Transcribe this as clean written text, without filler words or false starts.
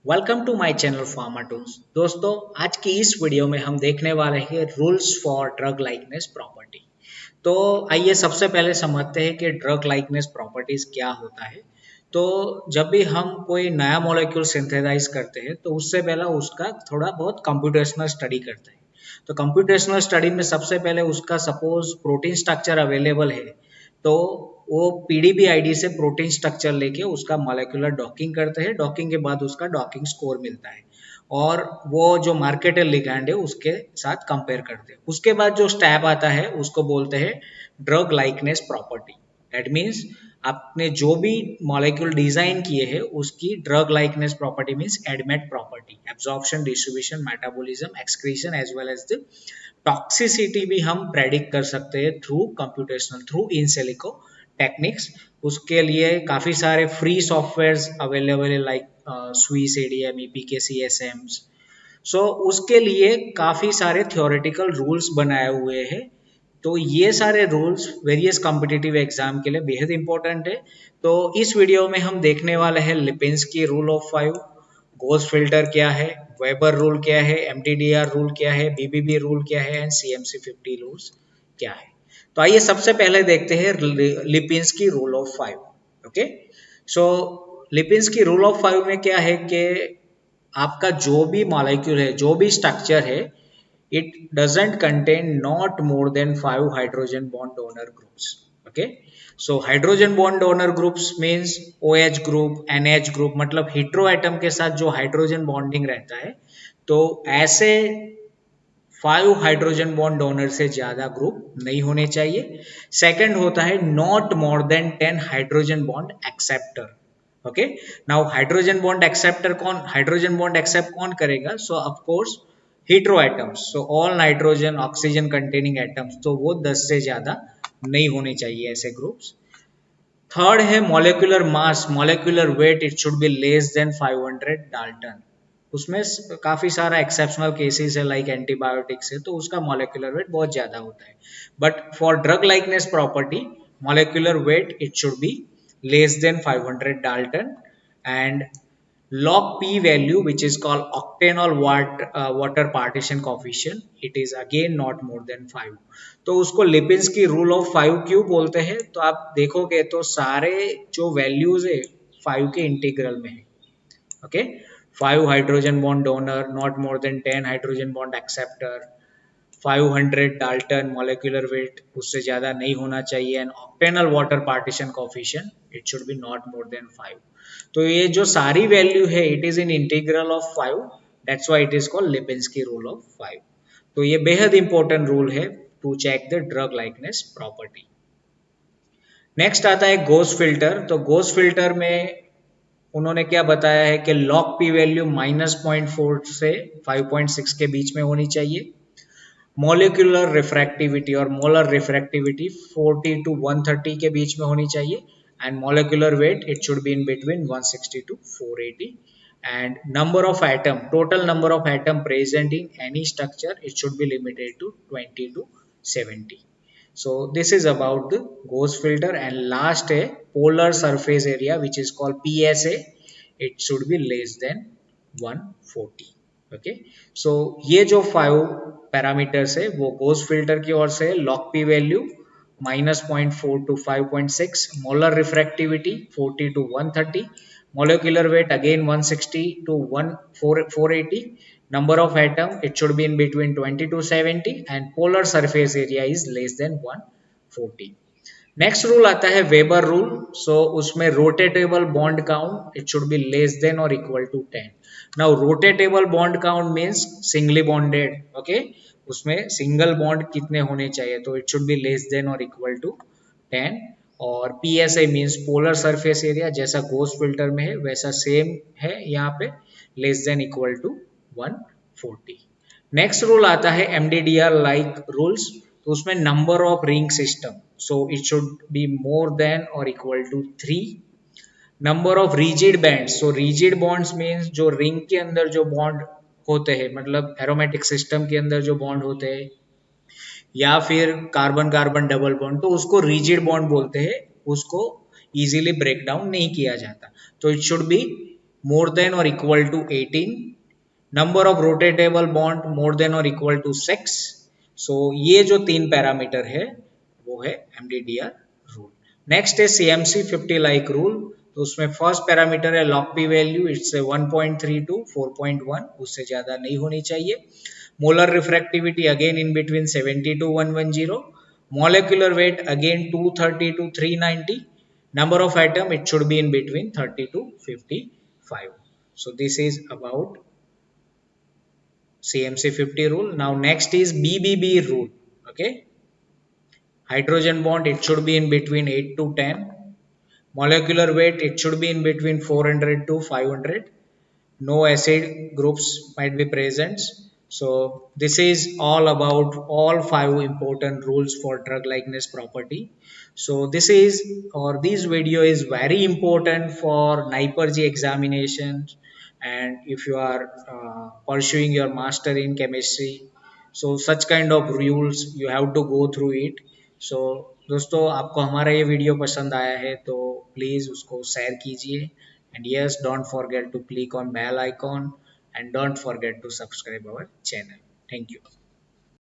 Welcome to my channel Pharma Tools. दोस्तों, आज की इस वीडियो में हम देखने वाले हैं rules for drug likeness property. तो आइए सबसे पहले समझते हैं कि ड्रग लाइकनेस प्रॉपर्टीज क्या होता है। तो जब भी हम कोई नया मॉलिक्यूल सिंथेसाइज करते हैं तो उससे पहले उसका थोड़ा बहुत कंप्यूटेशनल स्टडी करते हैं। तो कंप्यूटेशनल स्टडी में सबसे पहले उसका सपोज प्रोटीन स्ट्रक्चर अवेलेबल है तो वो पीडीबी आईडी से प्रोटीन स्ट्रक्चर लेके उसका मॉलिक्यूलर डॉकिंग करते हैं। डॉकिंग के बाद उसका डॉकिंग स्कोर मिलता है और वो जो मार्केटर लिगैंड है उसके साथ कंपेयर करते हैं। उसके बाद जो स्टेप आता है उसको बोलते हैं drug likeness property. That means आपने जो भी मॉलिक्यूल डिजाइन किए हैं उसकी drug likeness property means ADMET property, absorption, distribution, metabolism, excretion as well as the toxicity भी हम प्रेडिक्ट कर सकते हैं through computational, through in silico techniques. उसके लिए काफ़ी सारे फ्री सॉफ्टवेयर्स अवेलेबल है like Swiss ADM, EPK, CSMs. So उसके लिए काफ़ी सारे थियोरेटिकल रूल्स बनाए हुए हैं। तो ये सारे रूल्स वेरियस कॉम्पिटिटिव एग्जाम के लिए बेहद इंपॉर्टेंट है। तो इस वीडियो में हम देखने वाले हैं Lipinski rule of 5, goes filter क्या है, वेबर रूल क्या है, एमटीडीआर रूल क्या है, बीबीबी रूल क्या है एंड सीएमसी 50 रूल्स क्या है। तो आइए सबसे पहले देखते हैं Lipinski rule of 5। Okay, so Lipinski rule of 5 में क्या है कि आपका जो भी मॉलिक्यूल है, जो भी स्ट्रक्चर है, it doesn't contain not more than 5 hydrogen bond donor groups. Okay, so hydrogen bond donor groups means OH group, NH group, मतलब हेटेरो एटम के साथ जो हाइड्रोजन बॉन्डिंग रहता है। तो ऐसे 5 हाइड्रोजन बॉन्ड डोनर से ज्यादा ग्रुप नहीं होने चाहिए। सेकंड होता है not more than 10 hydrogen bond acceptor. Okay, now hydrogen bond accept कौन करेगा? So of course hetero atoms, so all nitrogen oxygen containing atoms, तो वो 10 से ज्यादा नहीं होने चाहिए ऐसे ग्रुप्स। थर्ड है molecular mass, molecular weight, it should be less than 500 dalton. उसमें काफी सारा एक्सेप्शनल केसेस है लाइक एंटीबायोटिक्स है तो उसका मॉलिक्यूलर वेट बहुत ज्यादा होता है। But for drug likeness property molecular weight it should be less than 500 Dalton and log p value which is called octanol water partition coefficient, it is again not more than 5। तो उसको Lipinski rule of 5 क्यों बोलते हैं? तो आप देखोगे तो सारे जो वैल्यूज है 5 के इंटीग्रल में है। Okay, 5 hydrogen bond donor, not more than 10 hydrogen bond acceptor, 500 dalton molecular weight, उससे ज्यादा नहीं होना चाहिए, and octanol water partition coefficient it should be not more than 5। तो ये जो सारी वैल्यू है it is in integral of 5, that's why it is called Lipinski rule of 5। तो ये बेहद इंपॉर्टेंट रूल है to check the drug likeness property. Next आता है गोस फिल्टर। तो गोस फिल्टर में उन्होंने क्या बताया है कि लॉग पी वैल्यू -0.4 से 5.6 के बीच में होनी चाहिए। मॉलिक्यूलर रिफ्रैक्टिविटी और मोलर रिफ्रैक्टिविटी 40 टू 130 के बीच में होनी चाहिए and molecular weight it should be in between 160 to 480 and number of atom, total number of atom present in any structure it should be limited to 20 to 70। So this is about the gauge filter and last है polar surface area which is called PSA, it should be less than 140। Okay, सो ये जो 5 parameters है वो गोस filter की ओर से, log P value -0.4 to 5.6, molar refractivity 40 to 130, molecular weight again 160 to 480, number of atom it should be in between 20 to 70 and polar surface area is less than 140। Next rule आता है Veber rule. So उसमें rotatable bond count it should be less than और equal to 10। Now rotatable bond count means singly bonded. Okay, उसमें single bond कितने होने चाहिए? तो it should be less than और इक्वल टू 10। और PSA means polar surface area, जैसा goes filter में है वैसा सेम है यहाँ पे, less than equal to 140। Next rule आता है एमडीडीआर लाइक रूल्स। तो उसमें number of ring system, so it should be more than और equal to 3। Number of rigid bands, so rigid bonds means जो रिंग के अंदर जो बॉन्ड होते हैं, मतलब एरोमेटिक सिस्टम के अंदर जो बॉन्ड होते हैं या फिर कार्बन कार्बन डबल बॉन्ड, तो उसको रिजिड बॉन्ड बोलते हैं, उसको इजीली ब्रेक डाउन नहीं किया जाता। तो it should B more than or equal to 18, number of rotatable bond more than or equal to 6. So ये जो तीन पैरामीटर है वो है MDDR रूल. नेक्स्ट है CMC 50 लाइक रूल. तो उसमें फर्स्ट पैरामीटर है लॉग पी वैल्यू, इट्स 1.32 4.1, उससे ज्यादा नहीं होनी चाहिए. Molar refractivity again in between 70 to 110. Molecular weight again 230 to 390. Number of atom it should be in between 30 to 55. So this is about CMC 50 rule. Now next is BBB rule. Okay, hydrogen bond it should be in between 8 to 10. Molecular weight it should be in between 400 to 500. No acid groups might be present. So this is all about all five important rules for drug likeness property. So this is, or this video is very important for NIPER-G examinations, and if you are pursuing your master in chemistry, so such kind of rules you have to go through it. So दोस्तों आपको हमारा ये video पसंद आया है तो please उसको share कीजिए. And yes, don't forget to click on bell icon and don't forget to subscribe our channel. Thank you.